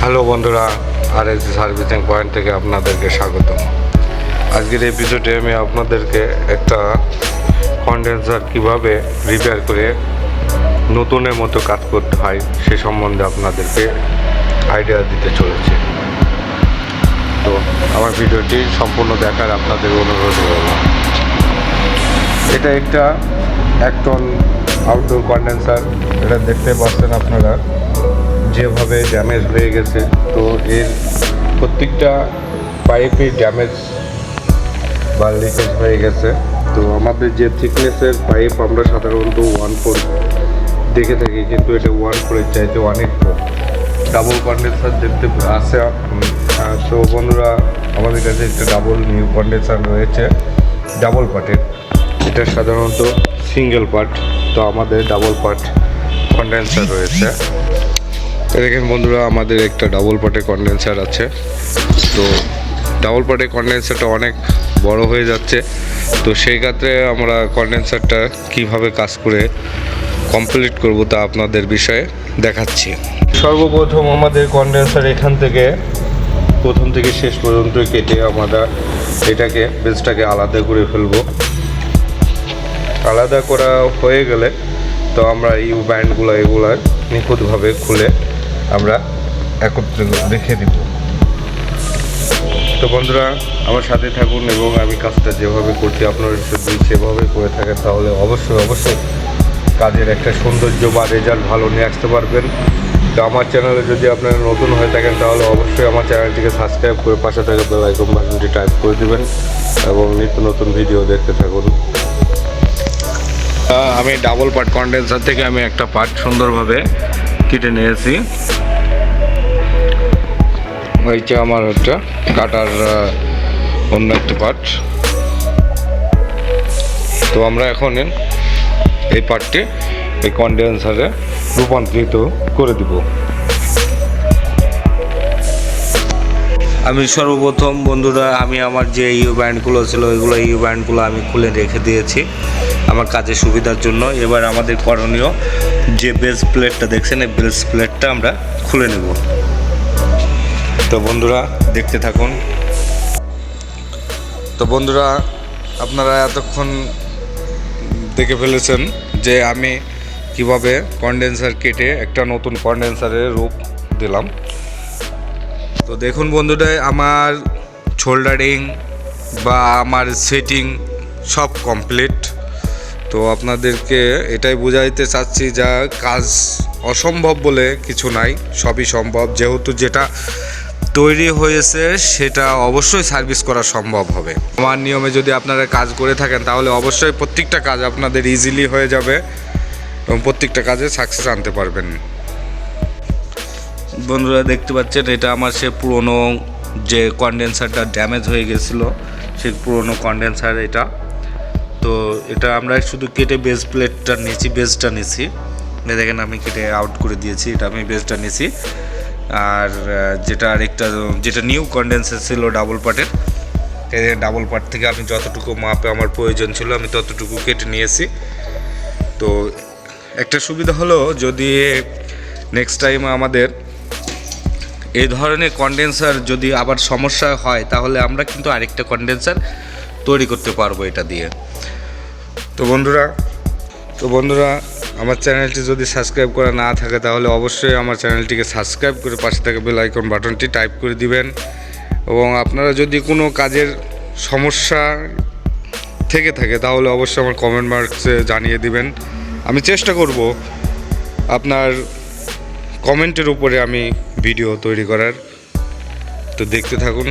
Hello বন্ধুরা, আরএসজি servicing point থেকে আপনাদেরকে স্বাগতম। আজকের এপিসোডে আমি আপনাদেরকে একটা কন্ডেন্সার কিভাবে রিপেয়ার করে নতুনের মতো কাজ করতে হয় সে সম্বন্ধে আপনাদেরকে আইডিয়া দিতে চলেছি। তো আমার ভিডিওটি সম্পূর্ণ দেখার আপনাদের অনুরোধ রইল। এটা একটা 1 টন আউটডোর কন্ডেন্সার। এটা দেখতে পাচ্ছেন আপনারা যেভাবে ড্যামেজ হয়ে গেছে। তো এর প্রত্যেকটা পাইপে ড্যামেজ বা লিকেজ হয়ে গেছে। তো আমাদের যে থিকনেসের পাইপ আমরা সাধারণত 1/4 দেখে থাকি, কিন্তু এটা 1/4 চাইতে অনেক কম। ডাবল কন্ডেন্সার দেখতে আসে। তো বন্ধুরা, আমাদের কাছে একটা ডাবল নিউ কন্ডেন্সার রয়েছে ডাবল পার্টের। এটা সাধারণত সিঙ্গেল পার্ট, তো আমাদের ডাবল পার্ট কন্ডেন্সার রয়েছে। দেখেন বন্ধুরা, আমাদের একটা ডাবল পার্টের কন্ডেন্সার আছে। তো ডাবল পার্টের কন্ডেন্সারটা অনেক বড় হয়ে যাচ্ছে। তো সেই ক্ষেত্রে আমরা কন্ডেন্সারটা কিভাবে কাজ করে কমপ্লিট করব তা আপনাদের বিষয়ে দেখাচ্ছি। সর্বপ্রথম আমাদের কন্ডেন্সার এখান থেকে প্রথম থেকে শেষ পর্যন্ত কেটে আমরা এটাকে বেসটাকে আলাদা করে ফেলবো। আলাদা করা হয়ে গেলে তো আমরা ইউ ব্যান্ডগুলো এগুলার নিখুঁতভাবে খুলে আমরা একত্রে রেখে দিব। তো বন্ধুরা, আমার সাথে থাকুন এবং আমি কাজটা যেভাবে করছি আপনারা যদি সেভাবে করে থাকেন তাহলে অবশ্যই কাজের একটা সৌন্দর্য বা রেজাল্ট ভালো নিয়ে আসতে পারবেন। তো আমার চ্যানেলে যদি আপনারা নতুন হয়ে থাকেন তাহলে অবশ্যই আমার চ্যানেলটিকে সাবস্ক্রাইব করে পাশে থাকা বেল আইকন বাটনটি টাইপ করে দিবেন এবং নিত্য নতুন ভিডিও দেখতে থাকুন। আমি ডাবল পার্ট কন্ডেন্সার থেকে আমি একটা পার্ট সুন্দরভাবে কেটে নিয়েছি। এইটা আমার একটা কাটার অন্য একটা পার্ট। তো আমরা এখন এই পার্টটি এই কন্ডেন্সারে রূপান্তরিত করে দিব। আমি সর্বপ্রথম বন্ধুরা আমি আমার যে ইউ ব্যান্ডগুলো ছিল ওইগুলো ইউ ব্যান্ডগুলো আমি খুলে রেখে দিয়েছি আমার কাজের সুবিধার জন্য। এবার আমাদের করণীয় যে বেস প্লেটটা দেখছেন এই বেস প্লেটটা আমরা খুলে নেব। তো বন্ধুরা দেখতে থাকুন। তো বন্ধুরা, আপনারা এতক্ষণ দেখে ফেলেছেন যে আমি কিভাবে কন্ডেন্সার কেটে একটা নতুন কন্ডেন্সারের রূপ দিলাম। তো দেখুন বন্ধুরা, আমার শোল্ডারিং বা আমার সেটিং সব কমপ্লিট। তো আপনাদেরকে এটাই বোঝাইতে চাচ্ছি যা কাজ অসম্ভব বলে কিছু নাই, সবই সম্ভব। যেহেতু যেটা তৈরি হয়েছে সেটা অবশ্যই সার্ভিস করা সম্ভব হবে। আমার নিয়মে যদি আপনারা কাজ করে থাকেন তাহলে অবশ্যই প্রত্যেকটা কাজ আপনাদের ইজিলি হয়ে যাবে এবং প্রত্যেকটা কাজে সাকসেস আনতে পারবেন। বন্ধুরা দেখতে পাচ্ছেন এটা আমার সে পুরনো যে কন্ডেন্সারটা ড্যামেজ হয়ে গেছিলো সেই পুরনো কন্ডেন্সার এটা। তো এটা আমরা শুধু কেটে বেস প্লেটটা নিয়েছি, বেসটা নিয়েছি। দেখেন আমি কেটে আউট করে দিয়েছি, এটা আমি বেসটা নিয়েছি। আর যেটা আরেকটা যেটা নিউ কন্ডেন্সার ছিল ডাবল পার্টের, এই ডাবল পার্ট থেকে আমি যতটুকু মাপে আমার প্রয়োজন ছিল আমি ততটুকু কেটে নিয়েছি। তো একটা সুবিধা হলো যদি নেক্সট টাইম আমাদের এই ধরনের কন্ডেন্সার যদি আবার সমস্যা হয় তাহলে আমরা কিন্তু আরেকটা কন্ডেন্সার তৈরি করতে পারবো এটা দিয়ে। তো বন্ধুরা আমার চ্যানেলটি যদি সাবস্ক্রাইব করা না থাকে তাহলে অবশ্যই আমার চ্যানেলটিকে সাবস্ক্রাইব করে পাশে থাকা বেল আইকন বাটনটি টাইপ করে দিবেন। এবং আপনারা যদি কোনো কাজের সমস্যা থেকে থাকে তাহলে অবশ্যই আমার কমেন্ট বক্সে জানিয়ে দিবেন। আমি চেষ্টা করব আপনার কমেন্টের উপরে আমি ভিডিও তৈরি করার। তো দেখতে থাকুন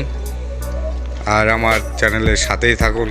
আর আমার চ্যানেলের সাথেই থাকুন।